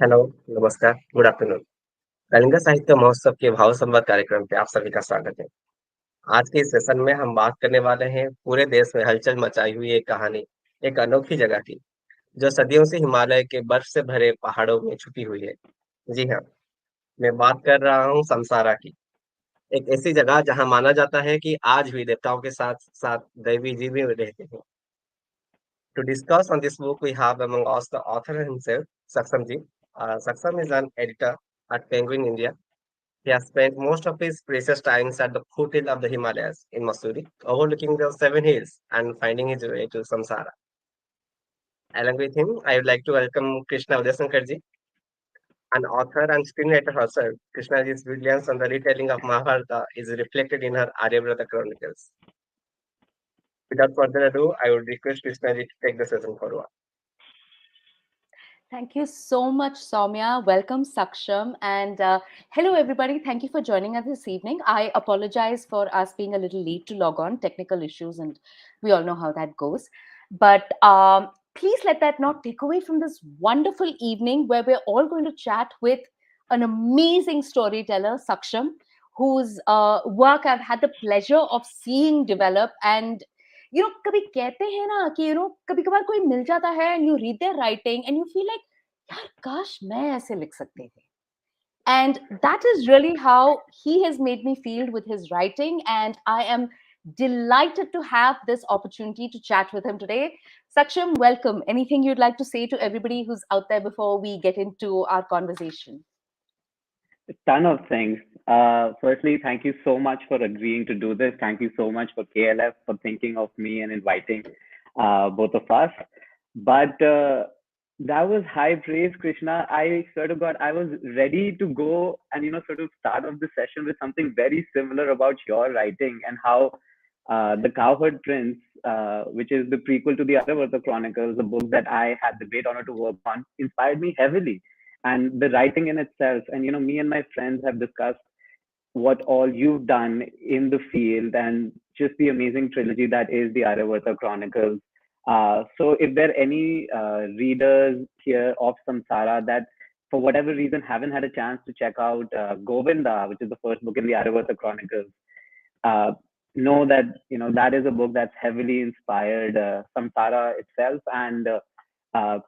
Hello, नमस्कार, good afternoon. Kalinga साहित्य महोत्सव के भाव संवाद कार्यक्रम पे आप सभी का स्वागत है। आज के इस सेशन में हम बात करने वाले हैं पूरे देश में हलचल मचाई हुई एक कहानी, एक अनोखी जगह की, जो सदियों से हिमालय के बर्फ से भरे पहाड़ों में छुपी हुई है। जी हाँ, मैं बात कर रहा हूँ समसारा की, एक ऐसी जगह जहाँ माना जाता है कि आज भी देवताओं के साथ साथ दैवी जीव भी रहते हैं। To discuss on this book, we have among us the author himself, Saksamji. Saksam is an editor at Penguin India. He has spent most of his precious times at the foothill of the Himalayas in Mussoorie, overlooking the seven hills and finding his way to Samsara. Along with him, I would like to welcome Krishna Udayasankarji, an author and screenwriter herself. Krishnaji's brilliance on the retelling of Mahabharata is reflected in her Aryavrata Chronicles. Without further ado, I would request Krishnaji to take the session forward. Thank you so much, Soumya. Welcome, Saksham. And hello, everybody. Thank you for joining us this evening. I apologize for us being a little late to log on, technical issues, and we all know how that goes. But please let that not take away from this wonderful evening where we're all going to chat with an amazing storyteller, Saksham, whose work I've had the pleasure of seeing develop. And कभी कहते हैं ना कि कभी कभार कोई मिल जाता है and you read there writing and you feel like यार काश मैं ऐसे लिख सकते थे. And that is really how he has made me feel with his writing, and I am delighted to have this opportunity to chat with him today. Saksham, welcome. Anything you'd like to say to everybody who's out there before we get into our conversation? A ton of things. Firstly, thank you so much for agreeing to do this. Thank you so much for KLF for thinking of me and inviting both of us. But that was high praise, Krishna. I sort of got, I was ready to go and, sort of start off the session with something very similar about your writing and how The Cowherd Prince, which is the prequel to the Aryavarta Chronicles, the book that I had the great honor to work on, inspired me heavily, and the writing in itself. And me and my friends have discussed what all you've done in the field and just the amazing trilogy that is the Aryavarta Chronicles. So if there are any readers here of Samsara that for whatever reason haven't had a chance to check out Govinda, which is the first book in the Aryavarta Chronicles, uh, know that that is a book that's heavily inspired Samsara itself, and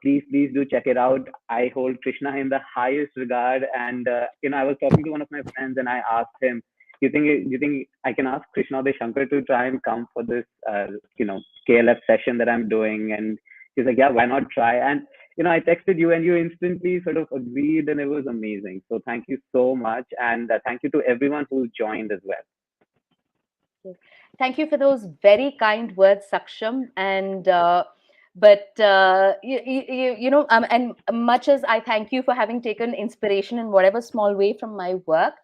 please do check it out. I hold Krishna in the highest regard, and I was talking to one of my friends, and I asked him, "You think I can ask Krishna the Shankar to try and come for this KLF session that I'm doing?" And he's like, "Yeah, why not try?" And I texted you, and you instantly sort of agreed, and it was amazing. So thank you so much, and thank you to everyone who joined as well. Yes. Thank you for those very kind words, Saksham. And but and much as I thank you for having taken inspiration in whatever small way from my work,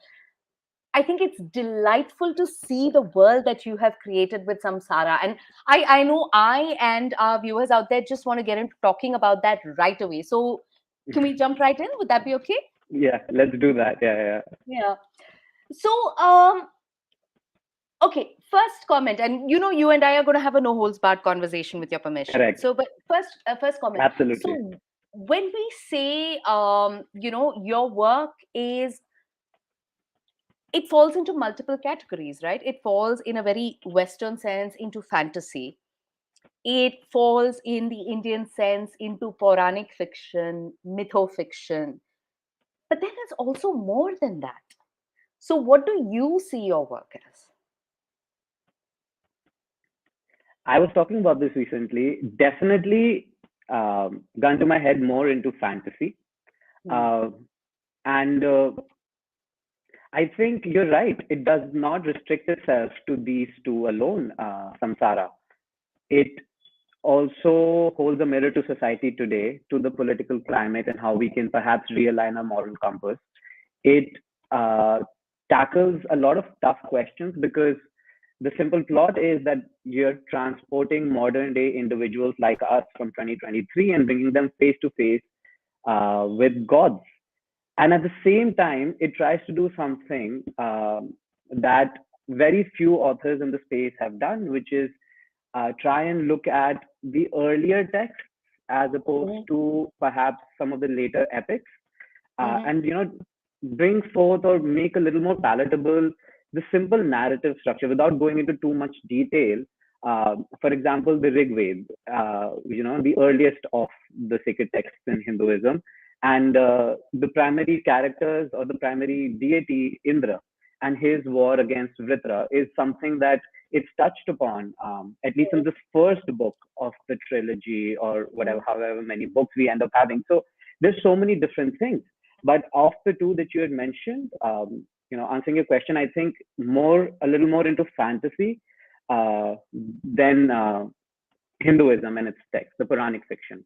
I think it's delightful to see the world that you have created with Samsara. And I know I and our viewers out there just want to get into talking about that right away. So can we jump right in? Would that be okay? Yeah, let's do that. Yeah, yeah. Yeah. So okay, first comment, and you and I are going to have a no holds barred conversation with your permission. Correct. So, but first comment. Absolutely. So, when we say, your work is, it falls into multiple categories, right? It falls in a very Western sense into fantasy. It falls in the Indian sense into Pauranik fiction, mythofiction. But then it's also more than that. So, what do you see your work as? I was talking about this recently. Definitely gun to my head more into fantasy. Hmm. Uh, and I think you're right. It does not restrict itself to these two alone, Samsara. It also holds a mirror to society today, to the political climate, and how we can perhaps realign our moral compass. It uh, tackles a lot of tough questions because the simple plot is that you're transporting modern day individuals like us from 2023 and bringing them face to face with gods. And at the same time, it tries to do something that very few authors in the space have done, which is try and look at the earlier texts as opposed Mhm. to perhaps some of the later epics. Mm-hmm. and bring forth or make a little more palatable the simple narrative structure without going into too much detail. For example, the Rig Veda, the earliest of the sacred texts in Hinduism, and the primary characters or the primary deity Indra and his war against Vritra is something that it's touched upon, at least in this first book of the trilogy or whatever, however many books we end up having. So there's so many different things. But of the two that you had mentioned, answering your question, I think a little more into fantasy than Hinduism and its text, the Puranic fiction.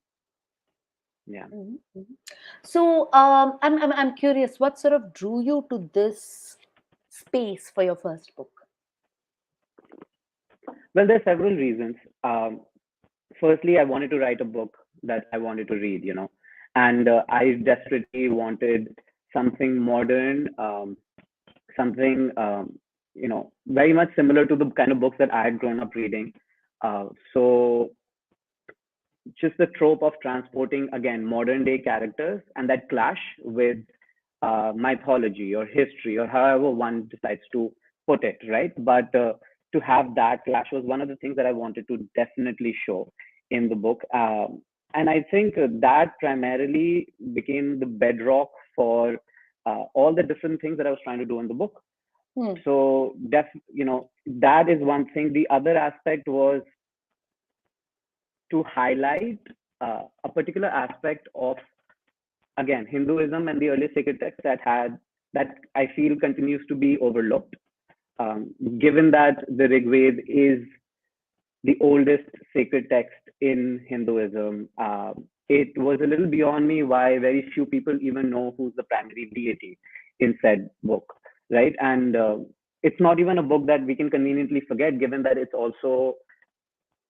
Yeah. Mhm, mhm. So, I'm curious, what sort of drew you to this space for your first book? Well, there are several reasons. Firstly, I wanted to write a book that I wanted to read, and I desperately wanted something modern, something, very much similar to the kind of books that I had grown up reading. So just the trope of transporting again modern day characters and that clash with mythology or history or however one decides to put it, right? But to have that clash was one of the things that I wanted to definitely show in the book. And I think that primarily became the bedrock for all the different things that I was trying to do in the book. Hmm. So that is one thing. The other aspect was to highlight a particular aspect of again Hinduism and the early sacred texts that I feel continues to be overlooked. Given that the Rig Veda is the oldest sacred text in Hinduism, it was a little beyond me why very few people even know who's the primary deity in said book, right? And it's not even a book that we can conveniently forget, given that it's also,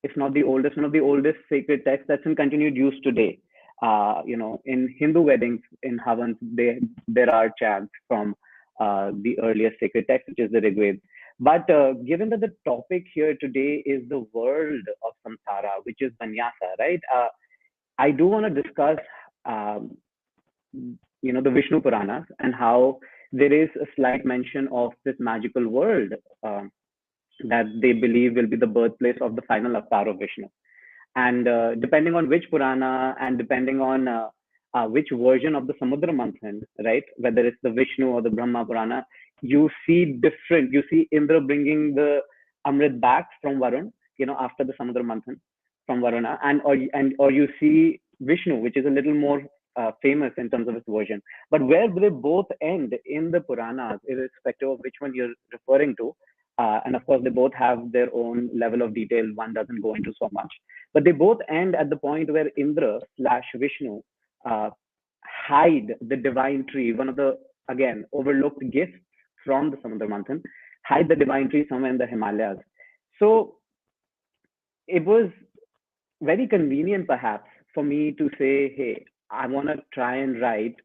if not the oldest, one of the oldest sacred texts that's in continued use today. In Hindu weddings, in Havans, there are chants from the earliest sacred text, which is the Rig Veda. But given that the topic here today is the world of Samsara, which is Vanyasa, right? I do want to discuss, the Vishnu Puranas and how there is a slight mention of this magical world that they believe will be the birthplace of the final avatar of Vishnu. And depending on which Purana and depending on which version of the Samudra Manthan, right, whether it's the Vishnu or the Brahma Purana, you see Indra bringing the Amrit back from Varun, after the Samudra Manthan from Varuna, or you see Vishnu, which is a little more famous in terms of its version. But where they both end in the Puranas, irrespective of which one you're referring to, and of course, they both have their own level of detail. One doesn't go into so much, but they both end at the point where Indra / Vishnu uh, hide the divine tree, one of the again overlooked gifts from the Samudra Manthan, hide the divine tree somewhere in the Himalayas. So it was very convenient, perhaps, for me to say, hey, I want to try and write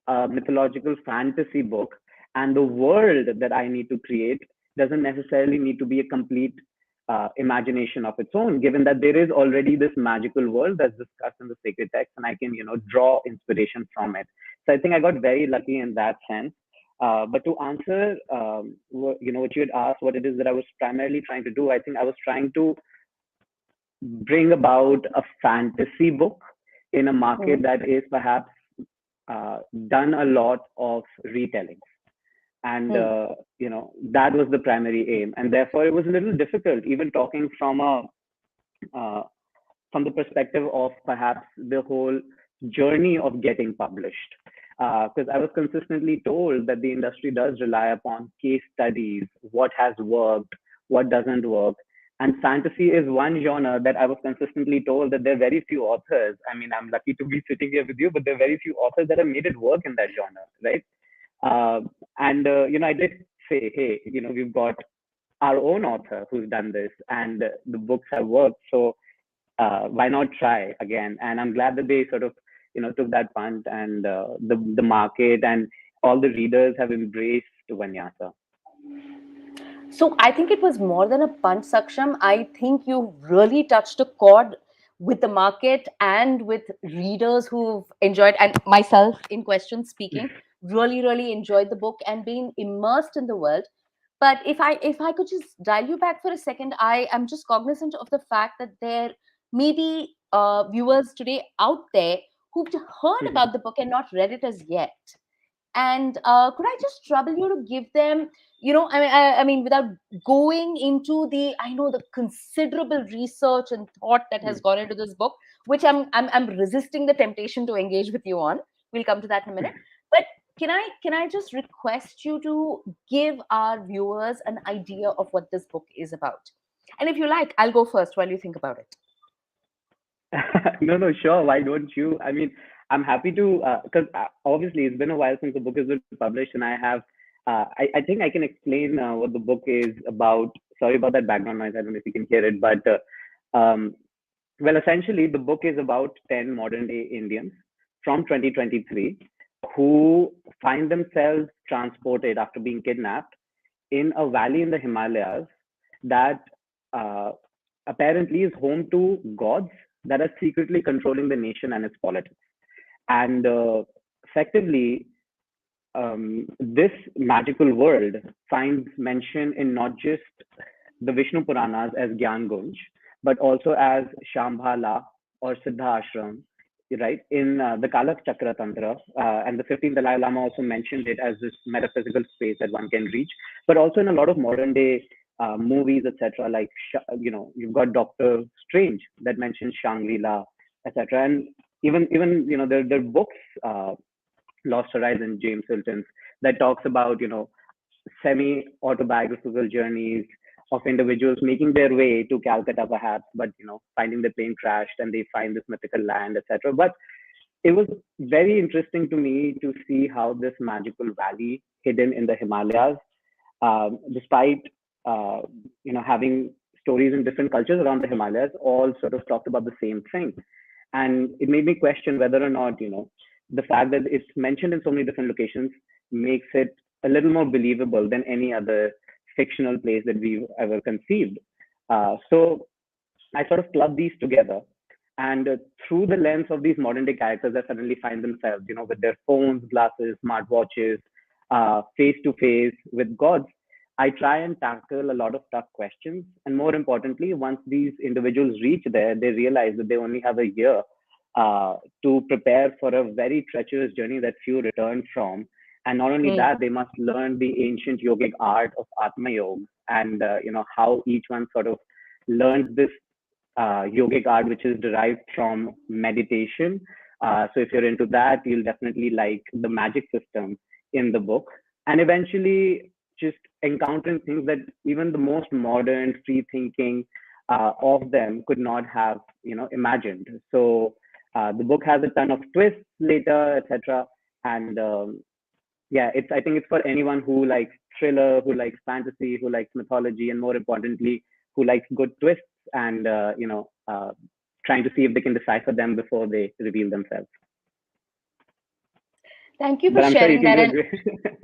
a mythological fantasy book, and the world that I need to create doesn't necessarily need to be a complete imagination of its own, given that there is already this magical world that's discussed in the sacred text, and I can, draw inspiration from it. So I think I got very lucky in that sense. But to answer, what you had asked, what it is that I was primarily trying to do, I think I was trying to bring about a fantasy book in a market that is perhaps done a lot of retelling, and that was the primary aim, and therefore it was a little difficult even talking from the perspective of perhaps the whole journey of getting published, because I was consistently told that the industry does rely upon case studies, what has worked, what doesn't work. And fantasy is one genre that I was consistently told that there are very few authors. I mean, I'm lucky to be sitting here with you, but there are very few authors that have made it work in that genre, right? And I did say, hey, we've got our own author who's done this, and the books have worked. So why not try again? And I'm glad that they sort of, took that punt, and the market and all the readers have embraced Vanyasa. So I think it was more than a punch, Saksham. I think you really touched a chord with the market and with readers who've enjoyed, and myself in question speaking, really enjoyed the book and been immersed in the world. But if I could just dial you back for a second, I am just cognizant of the fact that there may be viewers today out there who've heard about the book and not read it as yet. And could I just trouble you to give them, I mean, without going into the, I know, the considerable research and thought that has gone into this book, which I'm resisting the temptation to engage with you on. We'll come to that in a minute. But can I just request you to give our viewers an idea of what this book is about? And if you like, I'll go first while you think about it. No, sure. Why don't you? I mean, I'm happy to, because obviously it's been a while since the book has been published, and I think I can explain what the book is about. Sorry about that background noise. I don't know if you can hear it, but well, essentially, the book is about 10 modern day Indians from 2023 who find themselves transported after being kidnapped in a valley in the Himalayas that uh, apparently is home to gods that are secretly controlling the nation and its politics. And effectively, this magical world finds mention in not just the Vishnu Puranas as Gyan Gunj, but also as Shambhala or Siddha Ashram, right? In the Kalak Chakra Tantra, and the 15th Dalai Lama also mentioned it as this metaphysical space that one can reach, but also in a lot of modern day movies, etc. Like, you've got Doctor Strange that mentions Shangri-La, etc. And even there are books, Lost Horizon, James Hilton's, that talks about semi-autobiographical journeys of individuals making their way to Calcutta, perhaps, but finding the plane crashed and they find this mythical land, etc. But it was very interesting to me to see how this magical valley hidden in the Himalayas, despite having stories in different cultures around the Himalayas, all sort of talked about the same thing. And it made me question whether or not the fact that it's mentioned in so many different locations makes it a little more believable than any other fictional place that we've ever conceived. So I sort of club these together, and through the lens of these modern day characters that suddenly find themselves, with their phones, glasses, smartwatches, face to face with gods, I try and tackle a lot of tough questions. And more importantly, once these individuals reach there, they realize that they only have a year to prepare for a very treacherous journey that few return from. And not only that, they must learn the ancient yogic art of Atma Yoga, and how each one sort of learns this yogic art, which is derived from meditation. So if you're into that, you'll definitely like the magic system in the book. And eventually, just encountering things that even the most modern, free thinking of them could not have, imagined. So the book has a ton of twists later, etc. And yeah, I think it's for anyone who likes thriller, who likes fantasy, who likes mythology, and more importantly, who likes good twists and trying to see if they can decipher them before they reveal themselves. Thank you for But I'm sure you sharing can that. do it.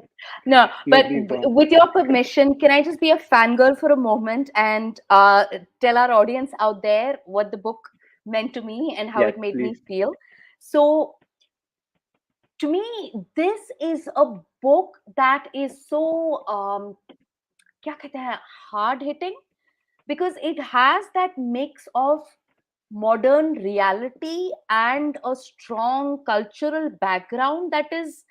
No, No, but please don't. with your permission, can I just be a fangirl for a moment and tell our audience out there what the book meant to me and how Yes, it made me please. feel? So, to me, this is a book that is so क्या कहते हैं, hard hitting, because it has that mix of modern reality and a strong cultural background that is,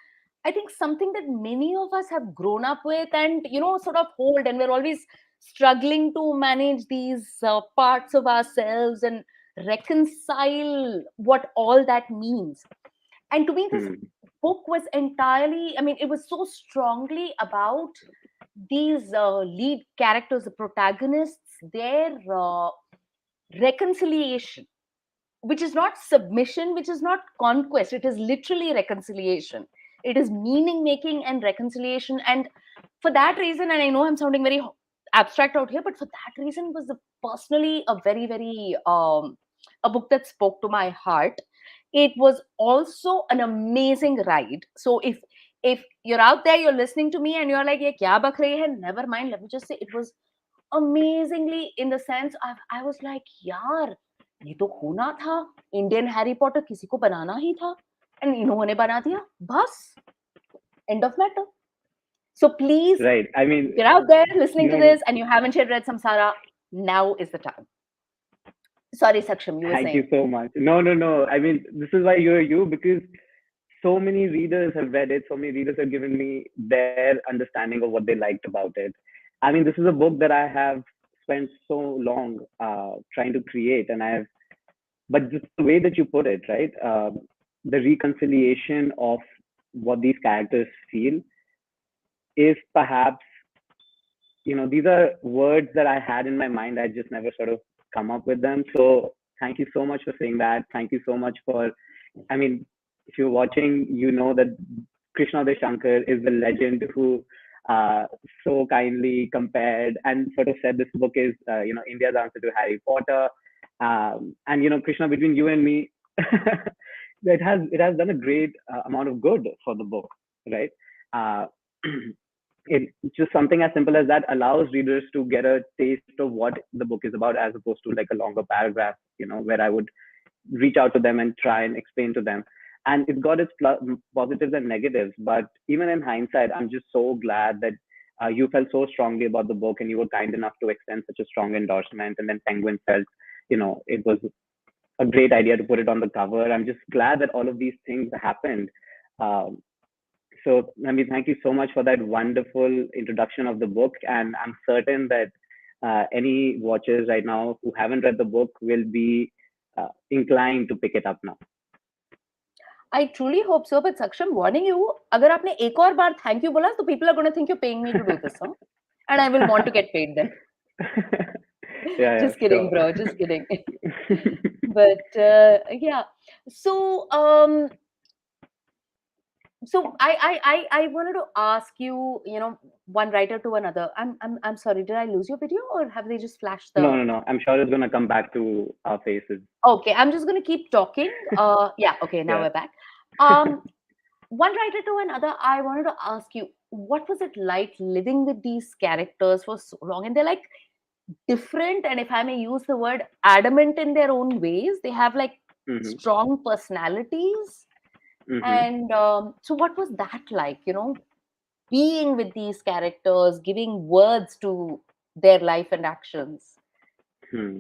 I think, something that many of us have grown up with and sort of hold, and we're always struggling to manage these parts of ourselves and reconcile what all that means. And to me, this Hmm. book was entirely, I mean, it was so strongly about these lead characters, the protagonists, their reconciliation, which is not submission, which is not conquest. It is literally reconciliation. It is meaning making and reconciliation. And for that reason, and I know I'm sounding very abstract out here, but for that reason, it was personally a very, very a book that spoke to my heart. It was also an amazing ride. So if you're out there, you're listening to me, and you're like, "Ye kya bak rahi hai?" Never mind. Let me just say, it was amazingly, in the sense of, I was like, "Yaar, ये तो होना था, Indian Harry Potter किसी को बनाना ही था, and इन्होंने बना दिया, बस, end of matter. So please, Right. I mean, if you're out there listening to no, this and you haven't yet read Samsara, now is the time. Sorry, Saksham, you were thank you saying. so much. No, no, no. I mean, this is why you're you, because so many readers have read it. So many readers have given me their understanding of what they liked about it. I mean, this is a book that I have spent so long trying to create, and I have, but just the way that you put it, right? The reconciliation of what these characters feel is perhaps, these are words that I had in my mind. I just never sort of come up with them. So thank you so much for saying that. Thank you so much for, I mean, if you're watching, you know that Krishna De Shankar is the legend who so kindly compared and sort of said this book is, India's answer to Harry Potter. And Krishna, between you and me, it has done a great amount of good for the book, right? Uh, it just something as simple as that allows readers to get a taste of what the book is about, as opposed to like a longer paragraph, where I would reach out to them and try and explain to them. And it's got its positives and negatives, but even in hindsight, I'm just so glad that you felt so strongly about the book and you were kind enough to extend such a strong endorsement. And then Penguin felt, it was a great idea to put it on the cover. I'm just glad that all of these things happened. Um, so, I mean, thank you so much for that wonderful introduction of the book. And I'm certain that any watchers right now who haven't read the book will be inclined to pick it up now. I truly hope so, but Saksham, warning you, अगर आपने एक और बार thank you बोला, तो people are going to think you're paying me to do this, huh? And I will want to get paid then. Yeah, Just kidding, sure. bro. Just kidding. But yeah, so I wanted to ask you, one writer to another. I'm sorry, did I lose your video or have they just flashed No, the? no, no. I'm sure it's gonna come back to our faces. Okay, I'm just gonna keep talking. Yeah, okay, now Yeah. we're back. Um, one writer to another, I wanted to ask you, what was it like living with these characters for so long? And they're like different, and if I may use the word, adamant in their own ways. They have like Mm-hmm. strong personalities. Mm-hmm. And so, what was that like? Being with these characters, giving words to their life and actions. Hmm.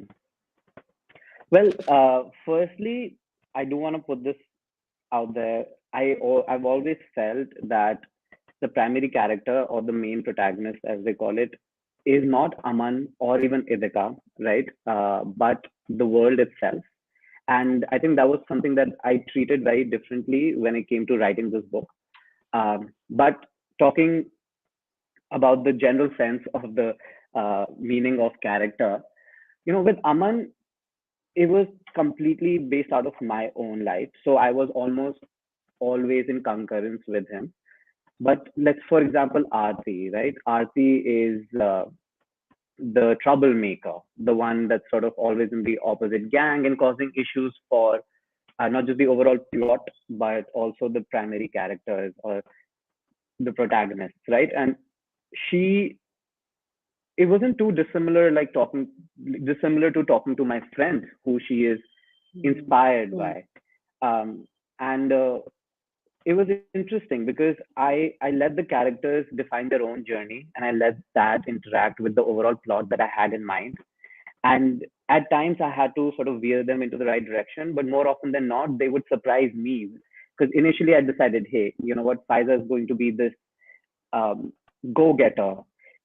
Well, firstly, I do want to put this out there. I've always felt that the primary character or the main protagonist, as they call it, is not Aman or even Idika, right? But the world itself. And I think that was something that I treated very differently when it came to writing this book. But talking about the general sense of the meaning of character, with Aman, it was completely based out of my own life. So I was almost always in concurrence with him. But let's, for example, Aarti, right? Aarti is the troublemaker, the one that's sort of always in the opposite gang and causing issues for not just the overall plot, but also the primary characters or the protagonists, right? And she, it wasn't too dissimilar to talking to my friend who she is inspired Mm. by. And it was interesting because I let the characters define their own journey and I let that interact with the overall plot that I had in mind. And at times I had to sort of veer them into the right direction, but more often than not, they would surprise me. Because initially I decided, hey, you know what, Pfizer is going to be this um, go-getter.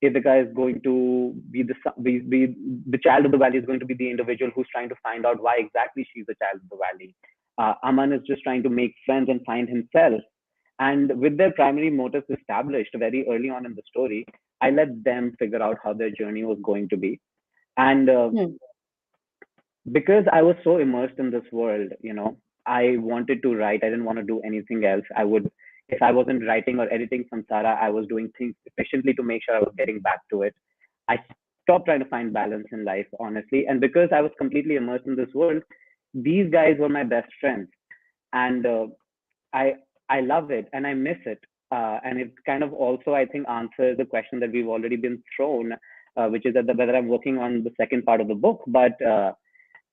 If the guy is going to be the child of the valley is going to be the individual who's trying to find out why exactly she's the child of the valley. Aman is just trying to make friends and find himself. And with their primary motives established very early on in the story, I let them figure out how their journey was going to be. And Mm. because I was so immersed in this world, I wanted to write. I didn't want to do anything else. If I wasn't writing or editing Samsara, I was doing things efficiently to make sure I was getting back to it. I stopped trying to find balance in life, honestly. And because I was completely immersed in this world, these guys were my best friends. And I, I love it and I miss it. And it kind of also, I think, answers the question that we've already been thrown, which is that whether I'm working on the second part of the book. But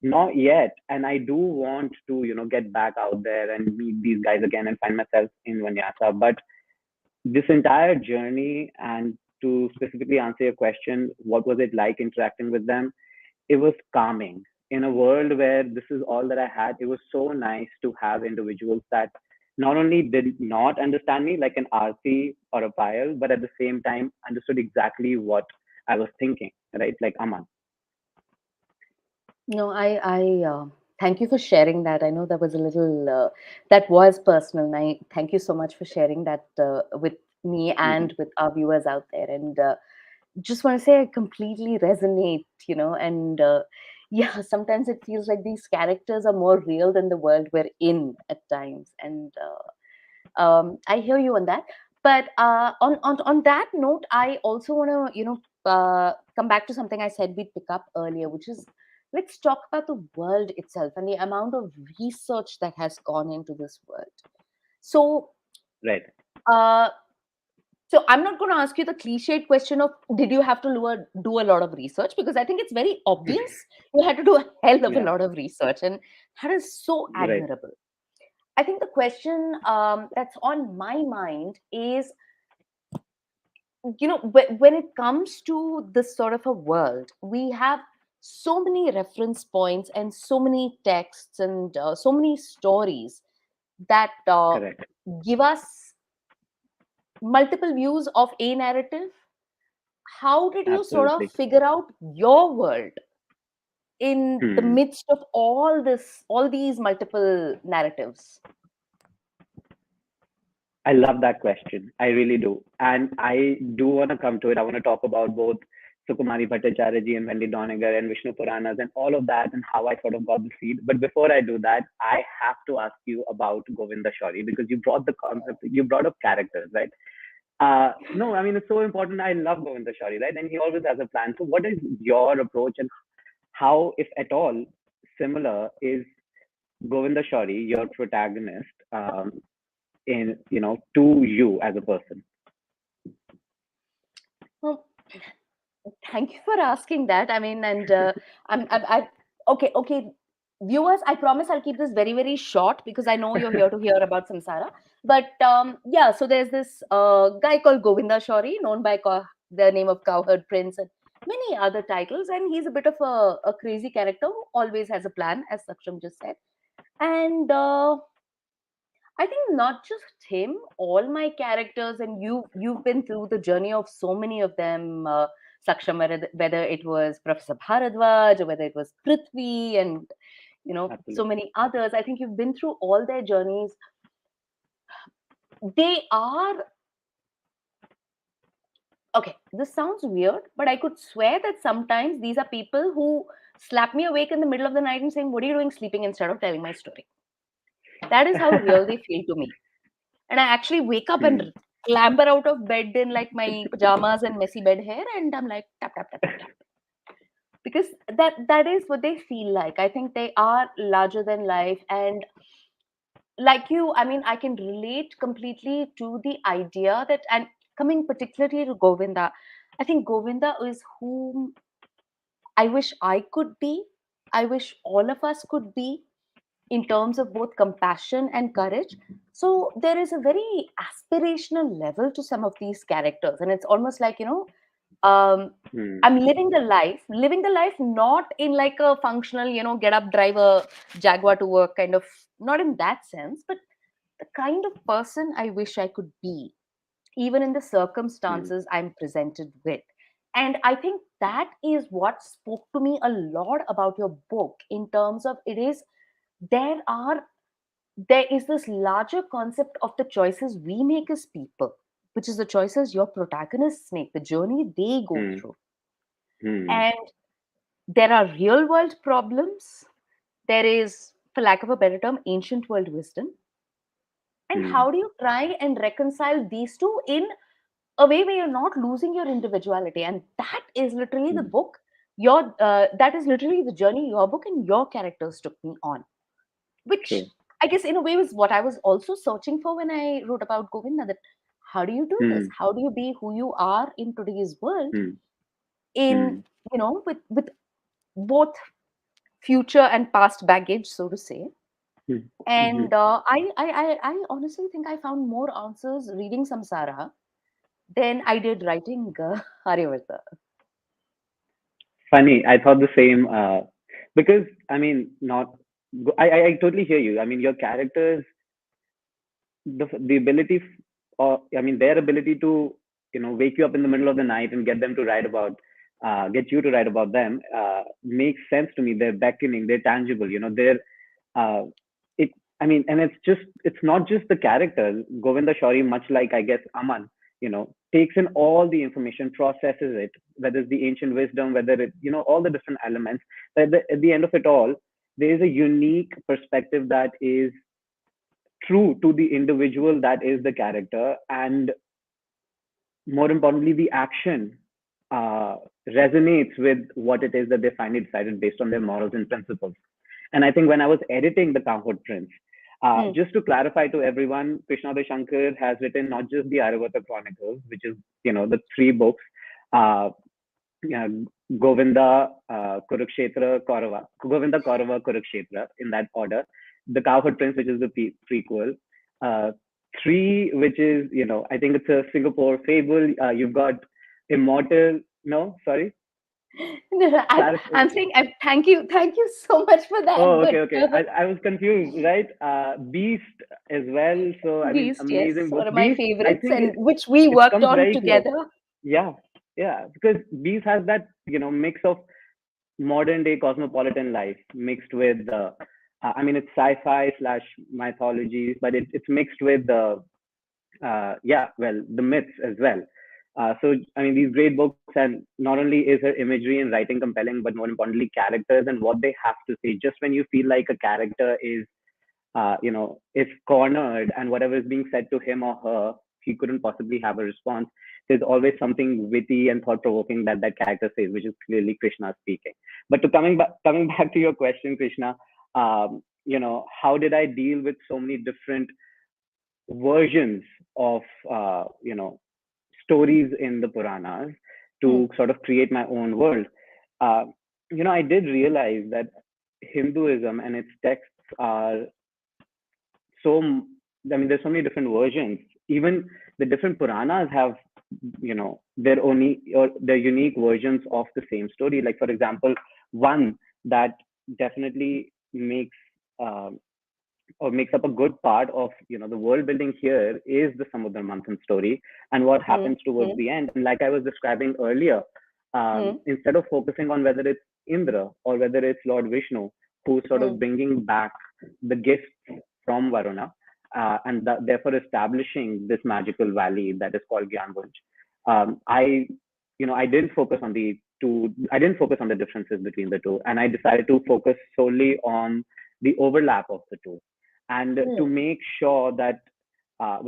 not yet. And I do want to, get back out there and meet these guys again and find myself in Vanyasa. But this entire journey, and to specifically answer your question, what was it like interacting with them? It was calming. In a world where this is all that I had, it was so nice to have individuals that not only did not understand me like an RC or a Payal, but at the same time understood exactly what I was thinking, right? Like Aman. No, thank you for sharing that. I know that was a little, that was personal. And I thank you so much for sharing that with me Mm-hmm. and with our viewers out there. And just want to say I completely resonate, and yeah, sometimes it feels like these characters are more real than the world we're in at times. And I hear you on that. But on that note, I also want to come back to something I said we'd pick up earlier, which is let's talk about the world itself and the amount of research that has gone into this world. So Right. uh, so I'm not going to ask you the cliched question of did you have to do a lot of research, because I think it's very obvious you had to do a hell of a Yeah. lot of research, and that is so Right. admirable. I think the question that's on my mind is, when it comes to this sort of a world, we have so many reference points and so many texts and so many stories that Correct. give us multiple views of a narrative. How did you sort of Absolutely. figure out your world in the Hmm. midst of all these multiple narratives? I love that question. I really do. And I do want to come to it. I want to talk about both Sukumari Bhattacharya ji and Wendy Doniger and Vishnu Puranas and all of that and how I sort of got the seed. But before I do that, I have to ask you about Govinda Shori because you brought the concept, you brought up characters, right? No, I mean, it's so important. I love Govinda Shori, right? And he always has a plan. So what is your approach and how, if at all, similar is Govinda Shori, your protagonist, to you as a person? Well, thank you for asking that. I mean, and okay, viewers, I promise I'll keep this very, very short because I know you're here to hear about Samsara. But yeah, so there's this guy called Govinda Shori, known by the name of Cowherd Prince and many other titles, and he's a bit of a crazy character who always has a plan, as Saksham just said. And I think not just him, all my characters, and you've been through the journey of so many of them, Saksham, whether it was Professor Bharadwaj or whether it was Prithvi and so Absolutely. many others. I think you've been through all their journeys. They are okay. This sounds weird, but I could swear that sometimes these are people who slap me awake in the middle of the night and saying, "What are you doing sleeping?" instead of telling my story. That is how real they feel to me. And I actually wake up Hmm. and clamber out of bed in like my pajamas and messy bed hair, and I'm like tap tap tap tap tap, because that is what they feel like. I think they are larger than life, and like you, I mean, I can relate completely to the idea that, and coming particularly to Govinda, I think Govinda is whom I wish I could be. I wish all of us could be in terms of both compassion and courage. So there is a very aspirational level to some of these characters, and it's almost like um, Hmm. I'm living the life not in like a functional, get up, drive a Jaguar to work kind of, not in that sense, but the kind of person I wish I could be, even in the Hmm. circumstances I'm presented with. And I think that is what spoke to me a lot about your book, in terms of there are there is this larger concept of the choices we make as people, which is the choices your protagonists make, the journey they go Hmm. through. Hmm. And there are real world problems. There is, for lack of a better term, ancient world wisdom. And Hmm. how do you try and reconcile these two in a way where you're not losing your individuality? And that is literally the Hmm. book, that is literally the journey your book and your characters took me on, which True. I guess in a way was what I was also searching for when I wrote about Govinda. That how do you do this? Hmm. How do you be who you are in today's world? Hmm. In Hmm. with both future and past baggage, so to say. Mhm. And I honestly think I found more answers reading Samsara than I did writing Aryavata. Funny, I thought the same. Because I mean, not. I totally hear you. I mean, your characters, the ability, or I mean, their ability to wake you up in the middle of the night and get them to write about, get you to write about them, makes sense to me. They're beckoning. They're tangible. They're uh, it. I mean, and it's not just the characters. Govinda Shauri, much like I guess Aman, takes in all the information, processes it, whether it's the ancient wisdom, whether it's all the different elements. But at the end of it all, there is a unique perspective that is true to the individual that is the character, and more importantly, the action uh, resonates with what it is that they finally decided based on their morals and principles. And I think when I was editing The Cowherd Prince, Hmm. just to clarify to everyone, Krishna Shankar has written not just the Aravata Chronicles, which is the three books, uh, yeah, Govinda, Kurukshetra, Kaurava, Govinda, Kaurava, Kurukshetra, in that order. The Cowherd Prince, which is the prequel. Uh, Three, which is, I think it's a Singapore fable. You've got Immortal. No, sorry. No, no, I'm saying thank you so much for that. Oh, But okay, okay. I was confused, right? Beast as well. So, I mean, Beast, yes, amazing book. one of my Beast, I favorites, think and which we it worked comes on very close. together. Yeah, yeah. Because Beast has that, mix of modern day cosmopolitan life mixed with I mean it's sci-fi slash mythology, but it's mixed with yeah, well, the myths as well. So I mean these great books, and not only is her imagery and writing compelling, but more importantly characters and what they have to say. Just when you feel like a character is cornered and whatever is being said to him or her, he couldn't possibly have a response. There's always something witty and thought provoking that that character says, which is clearly Krishna speaking. But to coming back to your question, Krishna, how did I deal with so many different versions of stories in the Puranas Hmm. to sort of create my own world? Uh, I did realize that Hinduism and its texts are so I mean, there's so many different versions. Even the different Puranas have, their only or their unique versions of the same story. Like, for example, one that definitely um, makes up a good part of the world building here is the Samudra Manthan story and what Hmm. happens towards Hmm. the end. And like I was describing earlier, Hmm. instead of focusing on whether it's Indra or whether it's Lord Vishnu who's sort of Hmm. bringing back the gifts from Varuna, and therefore establishing this magical valley that is called Gyanbunj. I I didn't focus on the two. I didn't focus on the differences between the two, and I decided to focus solely on the overlap of the two, and to Hmm. make sure that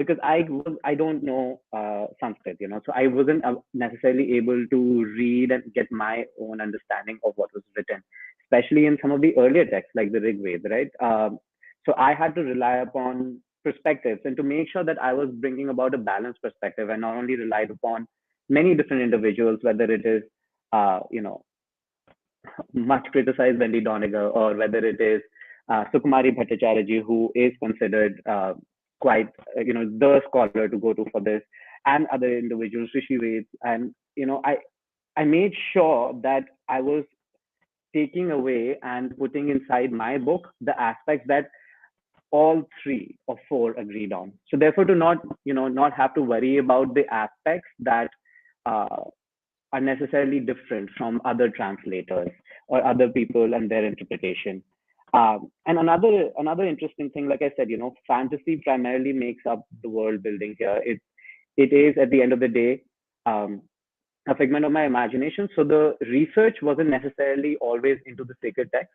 because I don't know Sanskrit, so I wasn't necessarily able to read and get my own understanding of what was written, especially in some of the earlier texts like the Rig Veda, right? So I had to rely upon perspectives, and to make sure that I was bringing about a balanced perspective, and not only relied upon many different individuals, whether it is uh, you know much criticized Wendy Doniger, or whether it is Sukumari Bhattacharya, who is considered quite, the scholar to go to for this, and other individuals, Rishi Veds. And, I made sure that I was taking away and putting inside my book the aspects that all three or four agreed on. So therefore, to not have to worry about the aspects that uh, are necessarily different from other translators or other people and their interpretation. And another interesting thing, like I said, fantasy primarily makes up the world building here. It is at the end of the day um, a figment of my imagination. So the research wasn't necessarily always into the sacred text.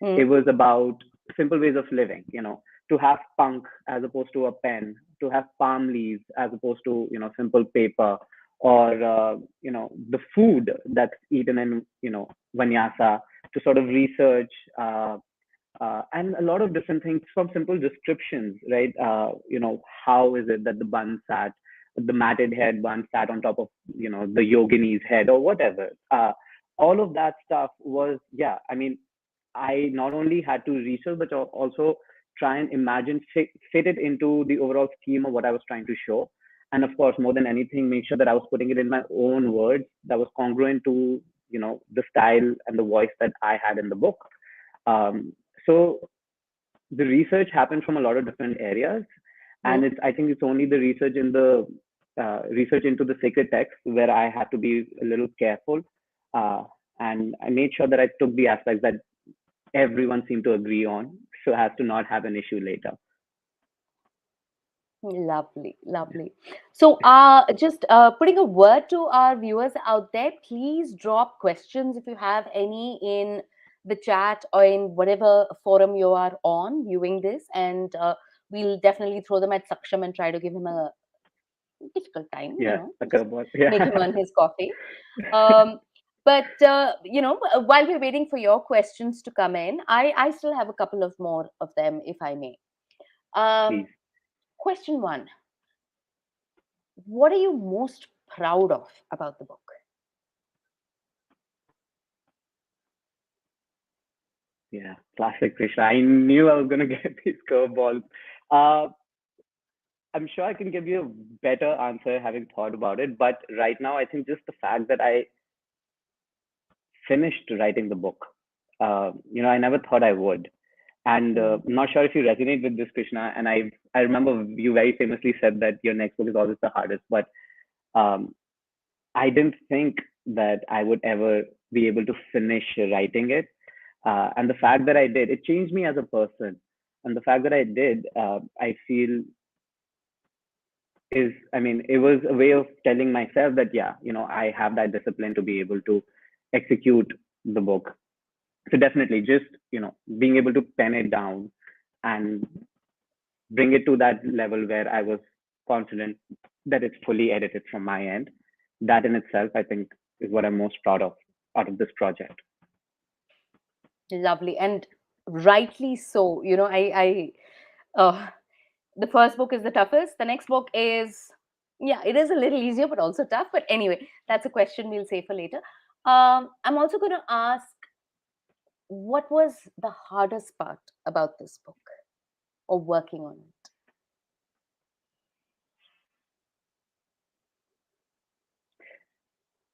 It Hmm. was about simple ways of living, to have punk as opposed to a pen, to have palm leaves as opposed to simple paper, or the food that's eaten in Vanyasa, to sort of research and a lot of different things from simple descriptions, right? How is it that the matted head one sat on top of the yogini's head or whatever. All of that stuff was, yeah, I mean, I not only had to research, but also try and imagine, fit it into the overall scheme of what I was trying to show. And of course, more than anything, make sure that I was putting it in my own words that was congruent to, the style and the voice that I had in the book. So the research happened from a lot of different areas, and I think it's only the research in the research into the sacred text where I had to be a little careful, and I made sure that I took the aspects that everyone seemed to agree on, so as to not have an issue later. Lovely, lovely. So, just putting a word to our viewers out there, please drop questions if you have any in the chat or in whatever forum you are on viewing this, and we'll definitely throw them at Saksham and try to give him a difficult time, Yeah, just make him earn his coffee. But while we're waiting for your questions to come in, I still have a couple of more of them, if I may. Please. Question one: what are you most proud of about the book? Yeah, classic Krishna. I knew I was going to get these curveballs. I'm sure I can give you a better answer having thought about it. But right now, I think just the fact that I finished writing the book, I never thought I would. And I'm not sure if you resonate with this, Krishna. And I remember you very famously said that your next book is always the hardest. But I didn't think that I would ever be able to finish writing it. And the fact that I did, it changed me as a person. And the fact that I did, I feel it was a way of telling myself that, yeah, I have that discipline to be able to execute the book. So definitely just, being able to pen it down and bring it to that level where I was confident that it's fully edited from my end. That in itself, I think, is what I'm most proud of out of this project. Lovely, and rightly so. The first book is the toughest. The next book is, yeah, it is a little easier, but also tough. But anyway, that's a question we'll save for later. I'm also going to ask, what was the hardest part about this book or working on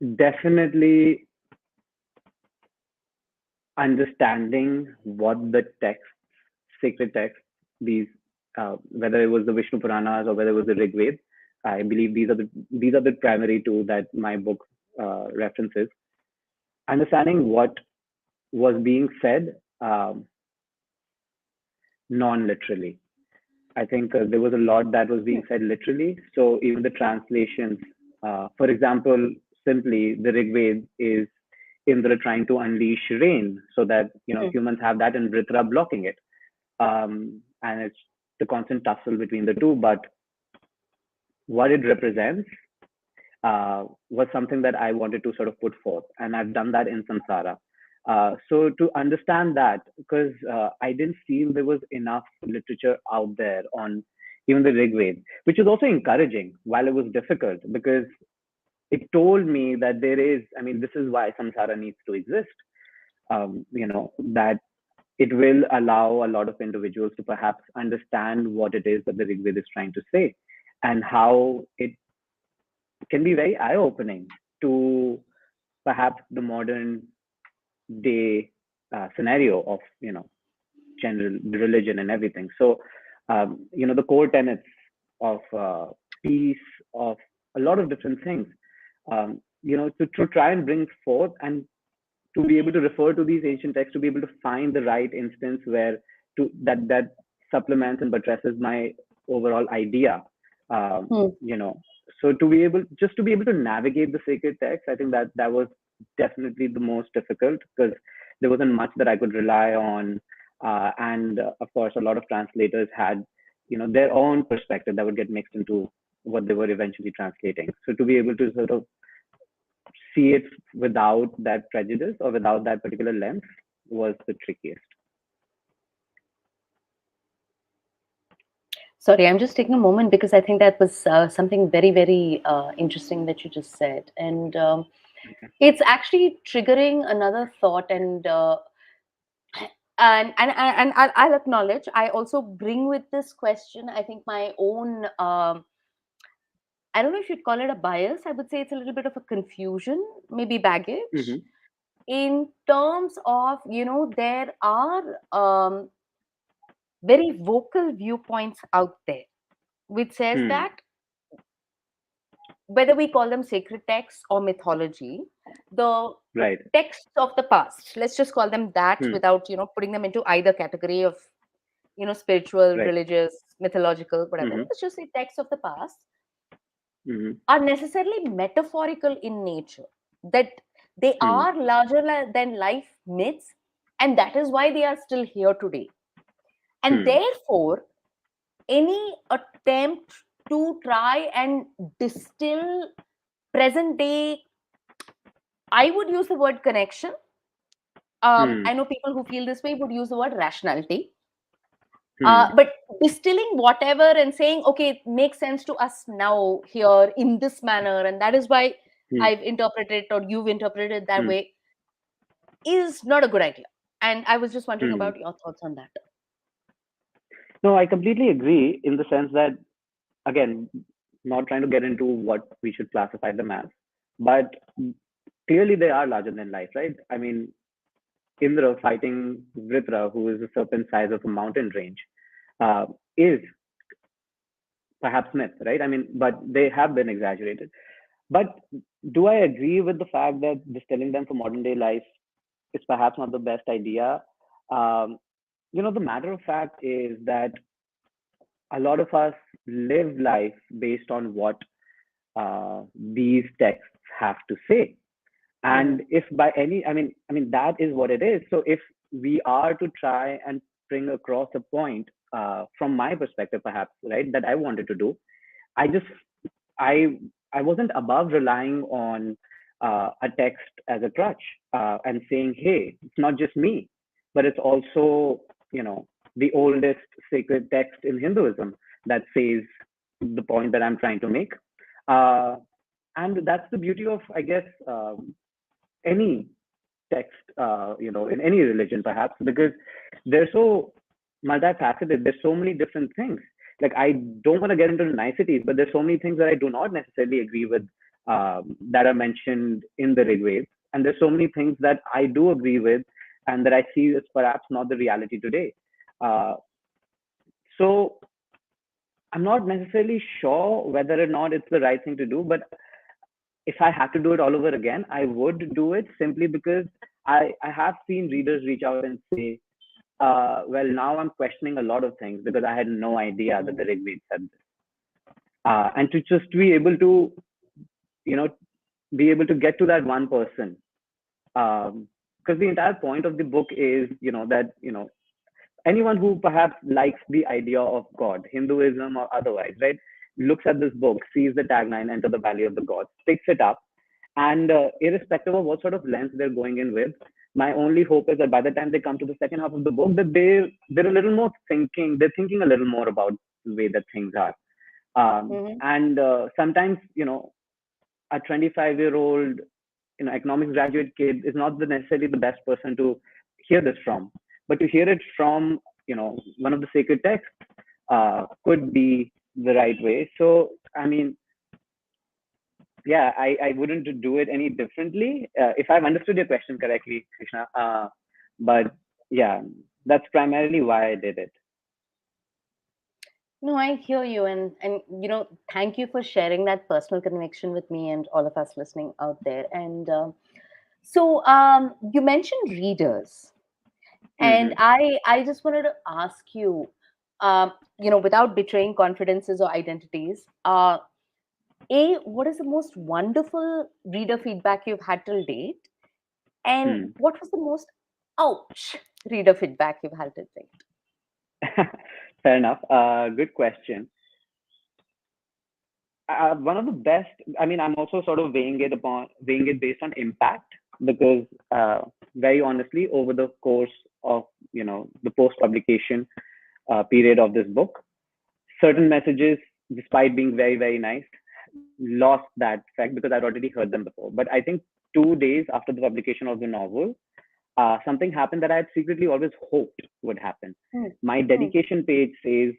it? Definitely understanding what the text, sacred text, these, whether it was the Vishnu Puranas or whether it was the Rig Veda, I believe these are the primary two that my book references. Understanding what was being said non-literally. I think there was a lot that was being said literally. So even the translations, for example, simply the Rig Veda is Indra trying to unleash rain so that humans have that and Vritra blocking it. And it's the constant tussle between the two. But what it represents was something that I wanted to sort of put forth, and I've done that in Samsara. So to understand that, because I didn't feel there was enough literature out there on even the Rig Veda, which is also encouraging while it was difficult, because it told me that there is, this is why Samsara needs to exist. That it will allow a lot of individuals to perhaps understand what it is that the Rig Veda is trying to say, and how it can be very eye-opening to perhaps the modern day scenario of general religion and everything. So the core tenets of peace, of a lot of different things, to try and bring forth and to be able to refer to these ancient texts, to be able to find the right instance where that supplements and buttresses my overall idea. So to be able to navigate the sacred text, I think that was definitely the most difficult, because there wasn't much that I could rely on, and of course a lot of translators had their own perspective that would get mixed into what they were eventually translating. So to be able to sort of see it without that prejudice or without that particular lens was the trickiest. Sorry, I'm just taking a moment because I think that was something very, very interesting that you just said. And it's actually triggering another thought. And And I'll acknowledge, I also bring with this question, I think, my own, I don't know if you'd call it a bias. I would say it's a little bit of a confusion, maybe baggage, Mm-hmm. in terms of, there are very vocal viewpoints out there which says Hmm. that whether we call them sacred texts or mythology, the Right. texts of the past, let's just call them that Hmm. without, putting them into either category of, spiritual, Right. religious, mythological, whatever. Mm-hmm. Let's just say texts of the past Mm-hmm. are necessarily metaphorical in nature, that they Hmm. are larger than life myths, and that is why they are still here today. And Hmm. therefore, any attempt to try and distill present day, I would use the word connection. Hmm. I know people who feel this way would use the word rationality. Hmm. But distilling whatever and saying, okay, it makes sense to us now here in this manner, and that is why Hmm. I've interpreted it or you've interpreted it that Hmm. way, is not a good idea. And I was just wondering Hmm. about your thoughts on that. No, I completely agree in the sense that, again, not trying to get into what we should classify them as, but clearly they are larger than life, right? I mean, Indra fighting Vritra, who is the serpent size of a mountain range, uh, is perhaps myth, right? I mean, but they have been exaggerated. But do I agree with the fact that distilling them for modern day life is perhaps not the best idea? Um, the matter of fact is that a lot of us live life based on what these texts have to say. And Hmm. if by any, I mean that is what it is. So if we are to try and bring across a point from my perspective, perhaps, right, that I wanted to do, I just I I wasn't above relying on a text as a crutch and saying, hey, it's not just me, but it's also, the oldest sacred text in Hinduism that says the point that I'm trying to make. Uh, and that's the beauty of, I guess, any text, in any religion, perhaps, because they're so multifaceted. There's so many different things. Like, I don't want to get into the niceties, but there's so many things that I do not necessarily agree with that are mentioned in the Rig. And there's so many things that I do agree with and that I see as perhaps not the reality today. Uh, so I'm not necessarily sure whether or not it's the right thing to do, but if I had to do it all over again, I would do it simply because I have seen readers reach out and say, well, now I'm questioning a lot of things because I had no idea that the Rigveda said this. And to just be able to, you know, be able to get to that one person. Because the entire point of the book is, that, anyone who perhaps likes the idea of God, Hinduism or otherwise, right, looks at this book, sees the tagline, Enter the Valley of the Gods, picks it up, and irrespective of what sort of lens they're going in with, my only hope is that by the time they come to the second half of the book, that they're a little more thinking. They're thinking a little more about the way that things are. Hmm. And sometimes, a 25-year-old, economics graduate kid is not necessarily the best person to hear this from, but to hear it from, one of the sacred texts could be the right way. So, I mean, yeah, I wouldn't do it any differently if I've understood your question correctly, Krishna. But yeah, that's primarily why I did it. No, I hear you, and thank you for sharing that personal connection with me and all of us listening out there. And you mentioned readers, and Mm-hmm. I just wanted to ask you, without betraying confidences or identities, what is the most wonderful reader feedback you've had till date, and Hmm. what was the most ouch reader feedback you've had till date? Fair enough. Good question. One of the best. I mean, I'm also sort of weighing it based on impact because, very honestly, over the course of the post publication period of this book, certain messages, despite being very very nice, lost that fact because I'd already heard them before. But I think 2 days after the publication of the novel, something happened that I had secretly always hoped would happen. Hmm. My Hmm. dedication page says,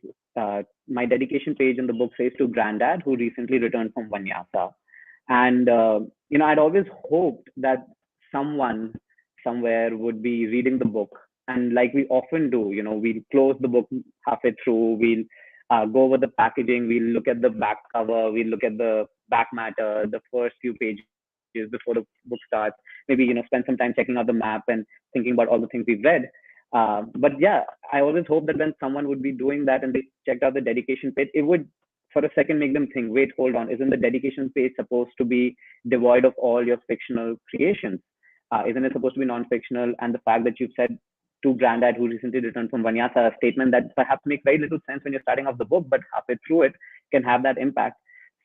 my dedication page in the book says to Granddad, who recently returned from Vanyasa. And, I'd always hoped that someone somewhere would be reading the book. And like we often do, we'll close the book halfway through, we'll go over the packaging, we'll look at the back cover, we'll look at the back matter, the first few pages before the book starts. Maybe, spend some time checking out the map and thinking about all the things we've read. But yeah, I always hope that when someone would be doing that and they checked out the dedication page, it would for a second make them think, wait, hold on, isn't the dedication page supposed to be devoid of all your fictional creations? Isn't it supposed to be non-fictional? And the fact that you've said to Granddad, who recently returned from Vanyasa, a statement that perhaps makes very little sense when you're starting off the book, but halfway through it can have that impact.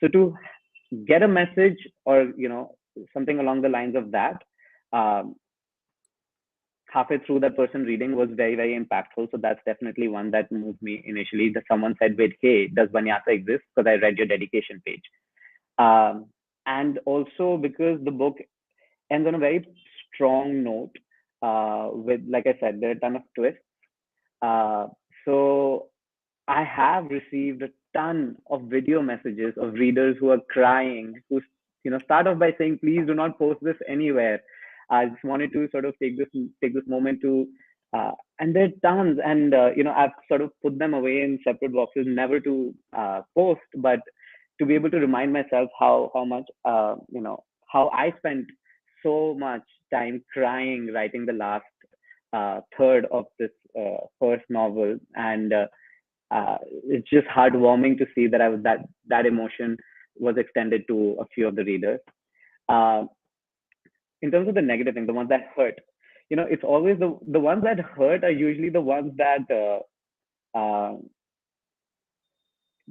So to get a message or, something along the lines of that, um, halfway through that person reading was very, very impactful. So that's definitely one that moved me initially. That someone said, wait, hey, does Vanyasa exist? Because I read your dedication page. Um, and also because the book ends on a very strong note, with, like I said, there are a ton of twists. Uh, so I have received a ton of video messages of readers who are crying, who start off by saying, "Please do not post this anywhere." I just wanted to sort of take this moment to, and there are tons, and I've sort of put them away in separate boxes, never to post, but to be able to remind myself how much how I spent so much time crying writing the last third of this first novel, and it's just heartwarming to see that that emotion was extended to a few of the readers. Uh, in terms of the negative thing, the ones that hurt, it's always the ones that hurt are usually the ones that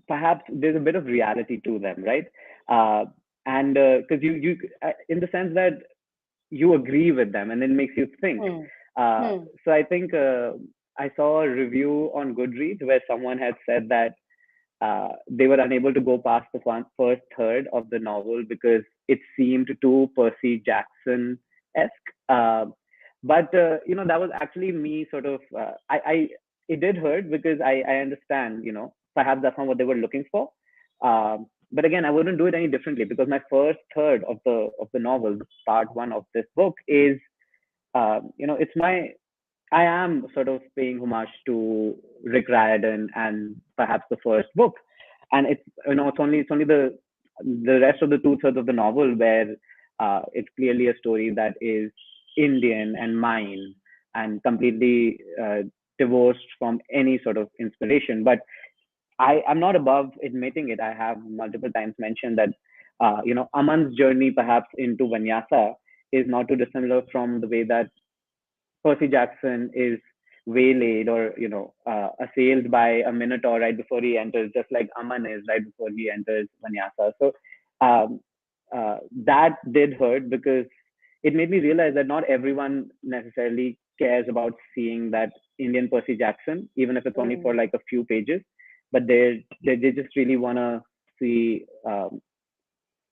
perhaps there's a bit of reality to them, right? Uh, and because in the sense that you agree with them and it makes you think. Hmm. Uh, Hmm. so I think I saw a review on Goodreads where someone had said that they were unable to go past the first third of the novel because it seemed too Percy Jackson esque. But that was actually me sort of. I it did hurt because I understand. Perhaps that's not what they were looking for. But again, I wouldn't do it any differently because my first third of the novel, part one of this book, is it's my I am sort of paying homage to Rick Riordan and perhaps the first book, and it's only the rest of the two thirds of the novel where it's clearly a story that is Indian and mine and completely divorced from any sort of inspiration. But I'm not above admitting it. I have multiple times mentioned that Aman's journey perhaps into Vanyasa is not too dissimilar from the way that Percy Jackson is waylaid or assailed by a minotaur right before he enters, just like Aman is right before he enters Vanyasa. So um, that did hurt because it made me realize that not everyone necessarily cares about seeing that Indian Percy Jackson, even if it's only for Hmm. like a few pages, but they just really want to see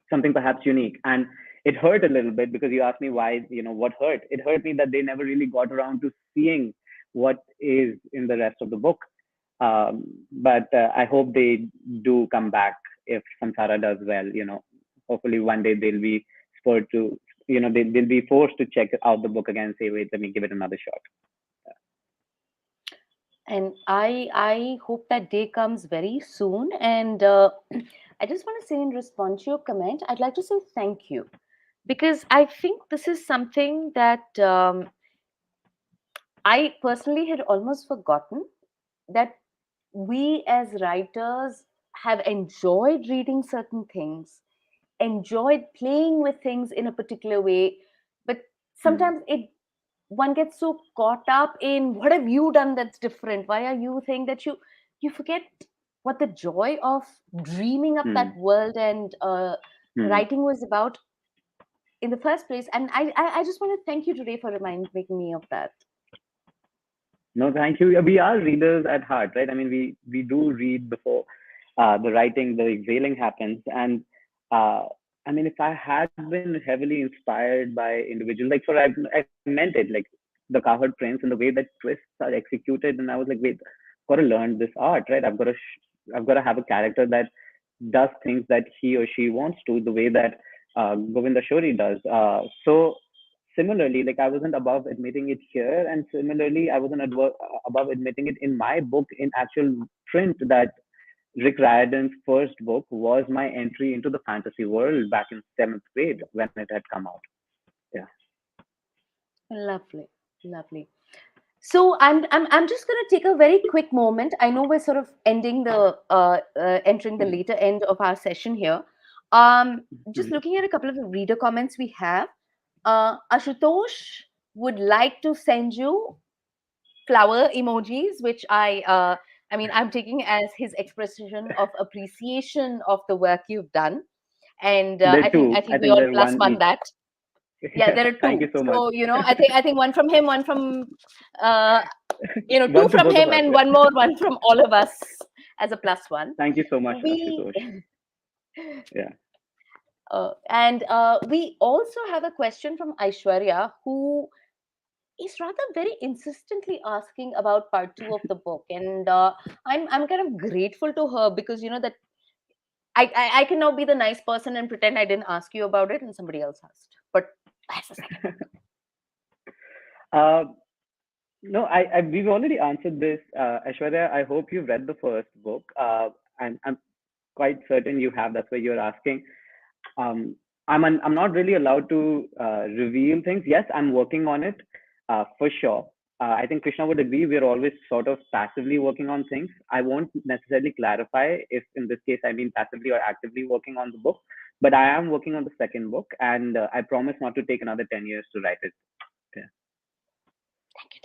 something perhaps unique. And it hurt a little bit because you asked me why, what hurt. It hurt me that they never really got around to seeing what is in the rest of the book. But I hope they do come back if Samsara does well. Hopefully one day they'll be spurred to, they'll be forced to check out the book again and say, wait, let me give it another shot. And I hope that day comes very soon. And I just want to say in response to your comment, I'd like to say thank you because I think this is something that I personally had almost forgotten that we as writers have enjoyed reading certain things, enjoyed playing with things in a particular way, but Hmm. sometimes it one gets so caught up in what have you done that's different, why are you saying that you forget what the joy of dreaming up Hmm. that world and Hmm. writing was about in the first place. And I just want to thank you today for making me of that. No, thank you. We are readers at heart, right? I mean, we do read before the writing, the exhaling happens. And uh, I mean, if I had been heavily inspired by individuals, like I meant it, like the Cowherd Prince and the way that twists are executed, and I was like, wait, I've got to learn this art, right? I've got to have a character that does things that he or she wants to, the way that Govinda Shori does. So similarly, like I wasn't above admitting it here, and similarly, I wasn't above admitting it in my book in actual print that Rick Riordan's first book was my entry into the fantasy world back in seventh grade when it had come out. Yeah. Lovely, lovely. So I'm just going to take a very quick moment. I know we're sort of ending the entering the later end of our session here. Just looking at a couple of the reader comments we have. Ashutosh would like to send you flower emojis, which I mean, I'm taking as his expression of appreciation of the work you've done, and There are I two. I think we think all there's plus one one each. that. Yeah, there are Thank you two. so much. So I think one from him, one from two One to from both of him, us. and Yeah. one from all of us as a plus one. Thank you so much, We Ashutosh. Yeah. and we also have a question from Aishwarya, who is rather very insistently asking about part two of the book, and I'm kind of grateful to her because that I can now be the nice person and pretend I didn't ask you about it and somebody else asked. But that's a second. Uh, no, we've already answered this, Aishwarya. I hope you've read the first book, and I'm quite certain you have. That's why you're asking. I'm not really allowed to reveal things. Yes, I'm working on it for sure. I think Krishna would agree. We're always sort of passively working on things. I won't necessarily clarify if in this case I mean passively or actively working on the book, but I am working on the second book, and I promise not to take another 10 years to write it. Thank you.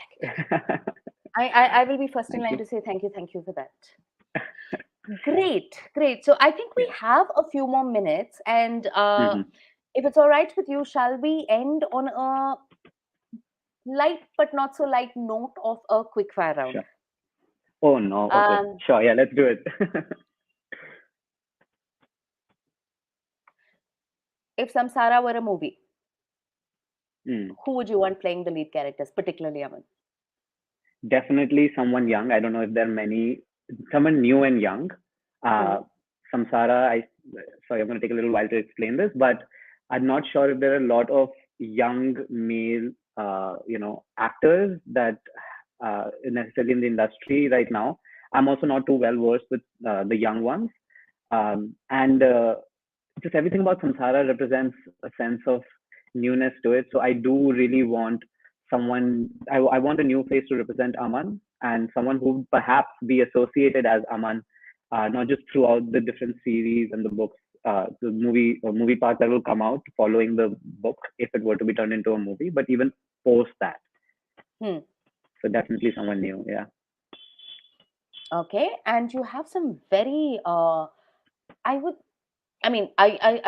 I will be first in Thank line you. to say thank you for that. Great. So I think we Yeah. have a few more minutes, and Mhm. if it's all right with you, shall we end on a light but not so light note of a quick fire round? Sure. Oh no. Okay. Um, Sure. Yeah. Let's do it. if Samsara were a movie, Mm. who would you want playing the lead characters, particularly Aman? Definitely someone young. I don't know if there are many. Someone new and young. Uh, Samsara. Sorry, I'm going to take a little while to explain this, but I'm not sure if there are a lot of young male, actors that necessarily in the industry right now. I'm also not too well versed with the young ones, and just everything about Samsara represents a sense of newness to it. So I do really want someone, I want a new face to represent Aman and someone who would perhaps be associated as Aman, not just throughout the different series and the books, the movie parts that will come out following the book if it were to be turned into a movie, but even post that. So definitely someone new. Yeah. Okay, and you have some very I would I mean I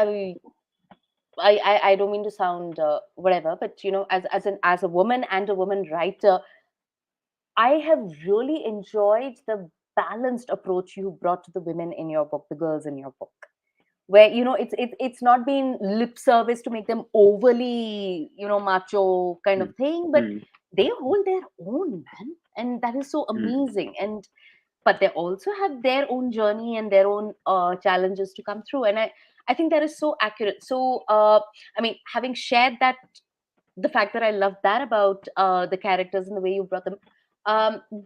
don't mean to sound whatever, but as a woman and a woman writer, I have really enjoyed the balanced approach you brought to the women in your book, the girls in your book, where it's not been lip service to make them overly macho kind of Mm. thing, but Mm. they hold their own, man, and that is so amazing. And but they also have their own journey and their own challenges to come through, and I think that is so accurate. So I mean, having shared that, the fact that I love that about the characters and the way you brought them,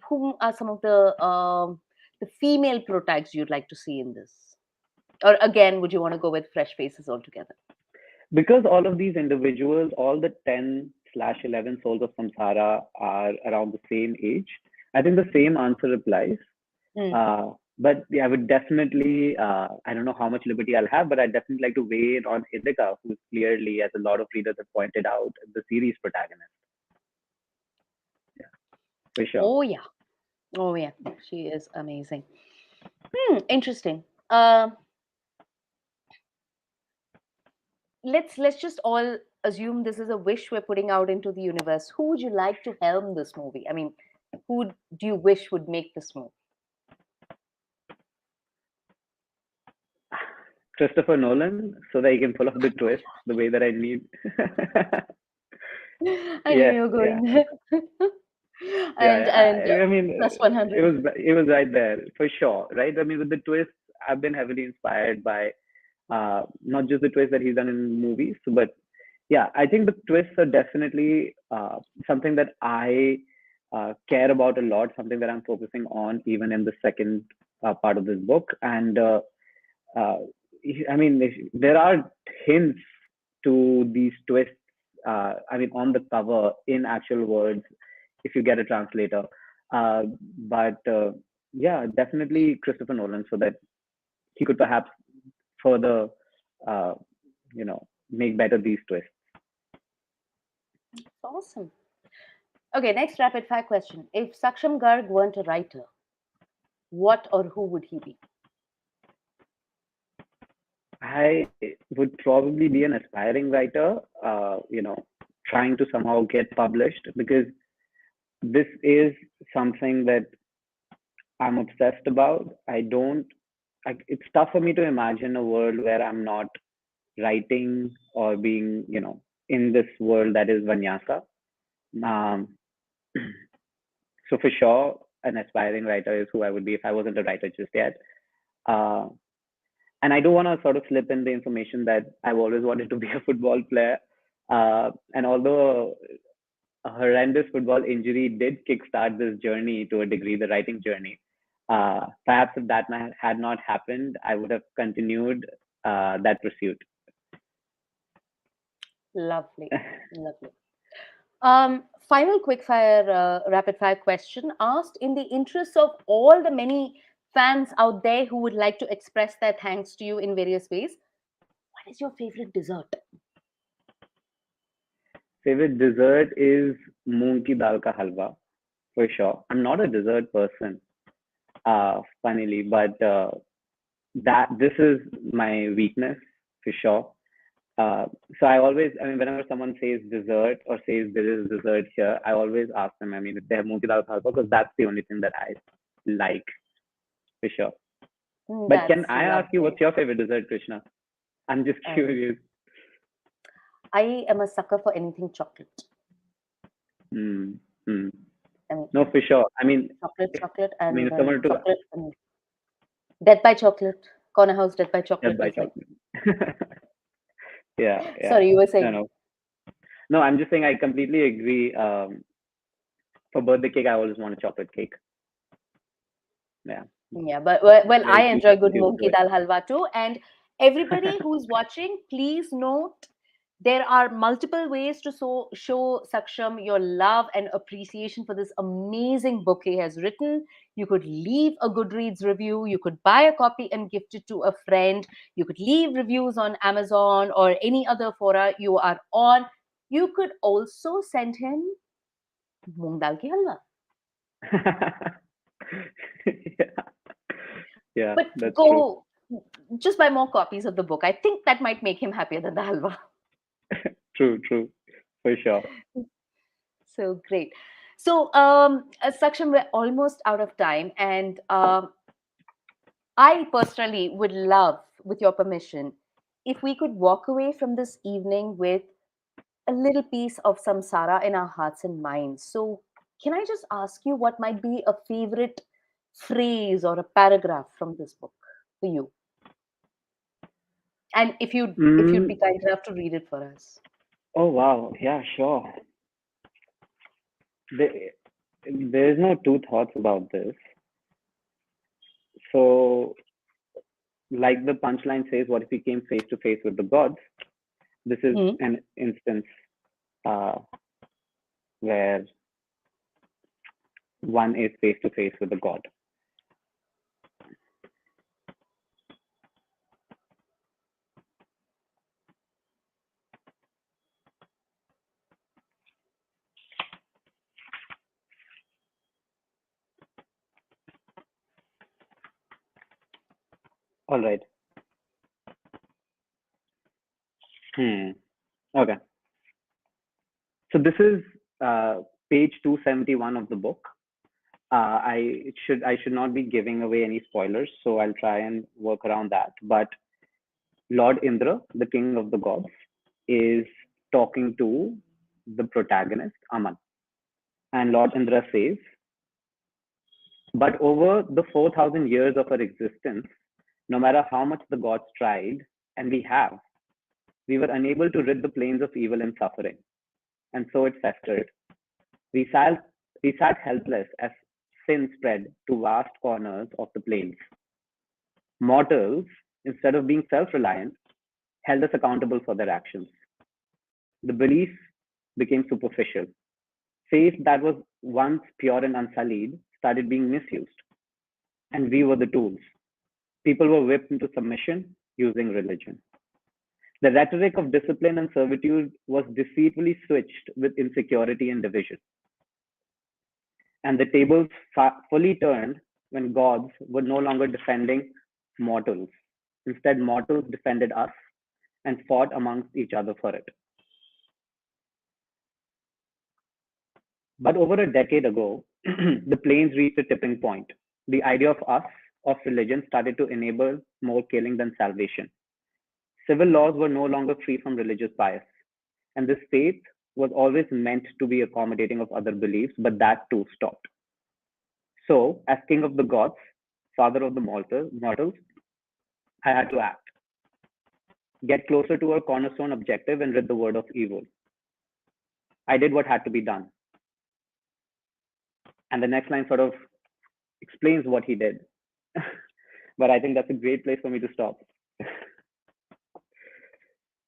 whom are some of the female protags you'd like to see in this, or again would you want to go with fresh faces altogether? Because all of these individuals, all the 10/11 souls of Samsara are around the same age, I think the same answer applies. But yeah, I would definitely, I don't know how much liberty I'll have, but I'd definitely like to weigh in on Hidika, who's clearly, as a lot of readers have pointed out, the series protagonist. Yeah, for sure. Oh yeah, she is amazing. Interesting. Let's just all assume this is a wish we're putting out into the universe. Who would you like to helm this movie? I mean, who do you wish would make this movie? Christopher Nolan, so that he can pull off the twist the way that I need. I knew Yeah, you were yeah, going there. yeah, And yeah. I mean, plus it 100. was right there for sure, right? I mean, with the twist, I've been heavily inspired by not just the twist that he's done in movies, but yeah, I think the twists are definitely something that I care about a lot, something that I'm focusing on even in the second part of this book. And uh, I mean, there are hints to these twists. I mean, on the cover in actual words, if you get a translator. Uh, but yeah, definitely Christopher Nolan, so that he could perhaps further, uh, make better these twists. Awesome. Okay, next rapid fire question. If Saksham Garg weren't a writer, what or who would he be? I would probably be an aspiring writer, trying to somehow get published because this is something that I'm obsessed about. It's tough for me to imagine a world where I'm not writing or being, in this world that is Vanyasa. Um, so for sure, an aspiring writer is who I would be if I wasn't a writer just yet. Uh, and I do want to sort of slip in the information that I've always wanted to be a football player. And although a horrendous football injury did kickstart this journey to a degree, the writing journey, perhaps if that had not happened, I would have continued that pursuit. Lovely. Lovely. Final quick fire, rapid fire question asked in the interest of all the many fans out there who would like to express their thanks to you in various ways. What is your favorite dessert? Favorite dessert is moong ki dal ka halwa, for sure. I'm not a dessert person, funnily, but that this is my weakness for sure. Uh, so I mean, whenever someone says dessert or says there is dessert here, I always ask them, I mean, if they have moong ki dal halwa, because that's the only thing that I like, for sure. But can That's I ask you, lovely. what's your favorite dessert, Krishna? I'm just Um, curious. I am a sucker for anything chocolate. Hmm. Hmm. I mean, No, for sure. chocolate, chocolate, I mean, and if someone were to chocolate. And Death by Chocolate. Corner House Death by Death Chocolate by is like. chocolate. Yeah, yeah. Sorry, you were No, saying. no. No, I'm just saying I completely agree. For birthday cake, I always want a chocolate cake. Yeah, Yeah, but well, I very sweet enjoy good attitude moong to ki it. dal halwa too. And everybody who's watching, please note there are multiple ways to show Saksham your love and appreciation for this amazing book he has written. You could leave a Goodreads review. You could buy a copy and gift it to a friend. You could leave reviews on Amazon or any other fora you are on. You could also send him moong dal ki halwa. Yeah, yeah, But that's true. go just buy more copies of the book. I think that might make him happier than the halwa. True, true, for sure. So great. So, Saksham, we're almost out of time, and I personally would love, with your permission, if we could walk away from this evening with a little piece of samsara in our hearts and minds. So, can I just ask you what might be a favorite phrase or a paragraph from this book for you? And if you'd Mm, be kind enough to read it for us. oh wow, yeah, sure. There, there's no two thoughts about this. So, like the punchline says, what if we came face to face with the gods? This is Hmm. an instance uh, where one is face to face with the god. All right. Hmm. Okay. So this is page 271 of the book. I should not be giving away any spoilers, so I'll try and work around that. But Lord Indra, the king of the gods, is talking to the protagonist, Aman. And Lord Indra says, but over the 4,000 years of our existence, no matter how much the gods tried, and we were unable to rid the plains of evil and suffering. And so it festered. We sat, we sat helpless as sin spread to vast corners of the plains. Mortals, instead of being self reliant, held us accountable for their actions. The belief became superficial. Faith that was once pure and unsullied started being misused, and we were the tools. People were whipped into submission using religion. The rhetoric of discipline and servitude was deceitfully switched with insecurity and division, and the tables fully turned when gods were no longer defending mortals. Instead, mortals defended us and fought amongst each other for it. But over a decade ago, the plains reached a tipping point. The idea of us, of religion, started to enable more killing than salvation. Civil laws were no longer free from religious bias, and the state was always meant to be accommodating of other beliefs, but that too stopped. So, as king of the gods, father of the mortals, I had to act, get closer to our cornerstone objective and rid the world of evil. I did what had to be done. And the next line sort of explains what he did. But I think that's a great place for me to stop.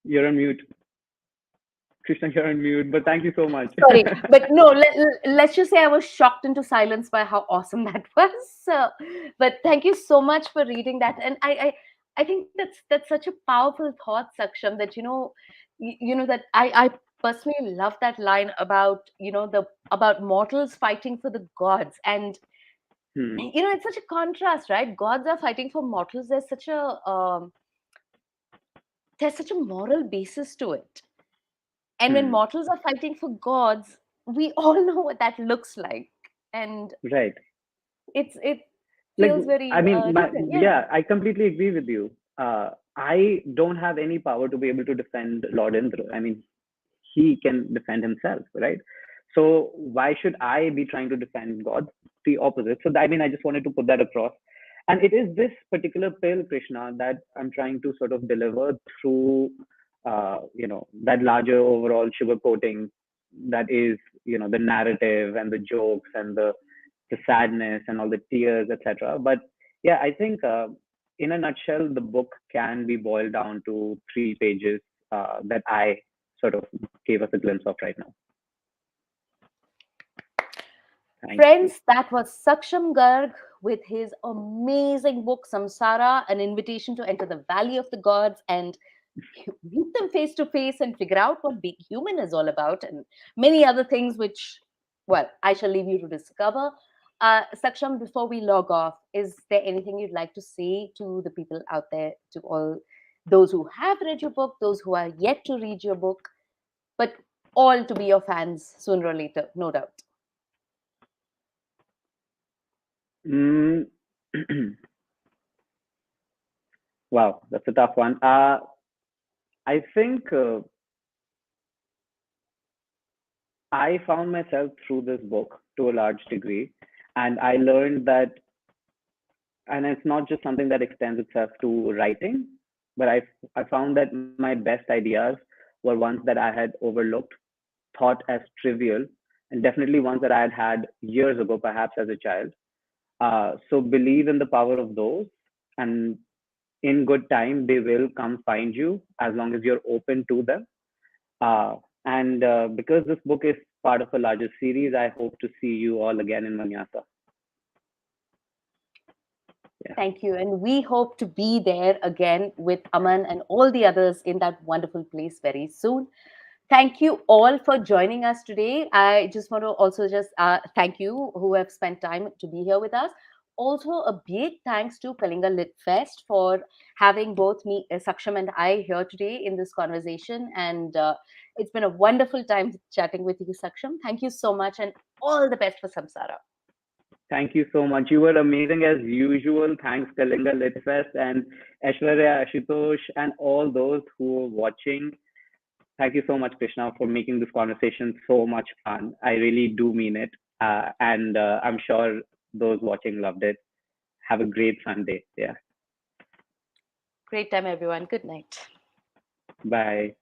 You're on mute. Krishna, you're on mute, but thank you so much. Sorry, but no, let's just say I was shocked into silence by how awesome that was. But thank you so much for reading that. And I think that's such a powerful thought, Saksham, that, that I personally love that line about, about mortals fighting for the gods. And, it's such a contrast, right? Gods are fighting for mortals. There's such a moral basis to it. And when mortals are fighting for gods, we all know what that looks like. And right. It feels very different. Yeah, I completely agree with you. I don't have any power to be able to defend Lord Indra. I mean, he can defend himself, right? So why should I be trying to defend God? The opposite. So I mean, I just wanted to put that across. And it is this particular pill, Krishna, that I'm trying to sort of deliver through, that larger overall sugar coating that is, the narrative and the jokes and the sadness and all the tears, etc. But yeah, I think in a nutshell, the book can be boiled down to 3 pages that I sort of gave us a glimpse of right now. Friends, that was Saksham Garg with his amazing book Samsara, an invitation to enter the valley of the gods and meet them face to face and figure out what being human is all about, and many other things which, well, I shall leave you to discover. Saksham, before we log off, is there anything you'd like to say to the people out there, to all those who have read your book, those who are yet to read your book, but all to be your fans sooner or later, no doubt? Wow, that's a tough one. I think I found myself through this book to a large degree, and I learned that, and it's not just something that extends itself to writing, but I found that my best ideas were ones that I had overlooked, thought as trivial, and definitely ones that I had years ago, perhaps as a child. So believe in the power of those, and in good time, they will come find you as long as you're open to them. And because this book is part of a larger series, I hope to see you all again in Manyata. Yeah. Thank you. And we hope to be there again with Aman and all the others in that wonderful place very soon. Thank you all for joining us today. I just want to also just thank you who have spent time to be here with us. Also, a big thanks to Kalinga Lit Fest for having both me, Saksham, and I here today in this conversation. And it's been a wonderful time chatting with you, Saksham. Thank you so much, and all the best for Samsara. Thank you so much. You were amazing as usual. Thanks, Kalinga Lit Fest and Aishwarya, Ashutosh, and all those who are watching. Thank you so much, Krishna, for making this conversation so much fun. I really do mean it. And I'm sure those watching loved it. Have a great Sunday. Yeah. Great time, everyone. Good night. Bye.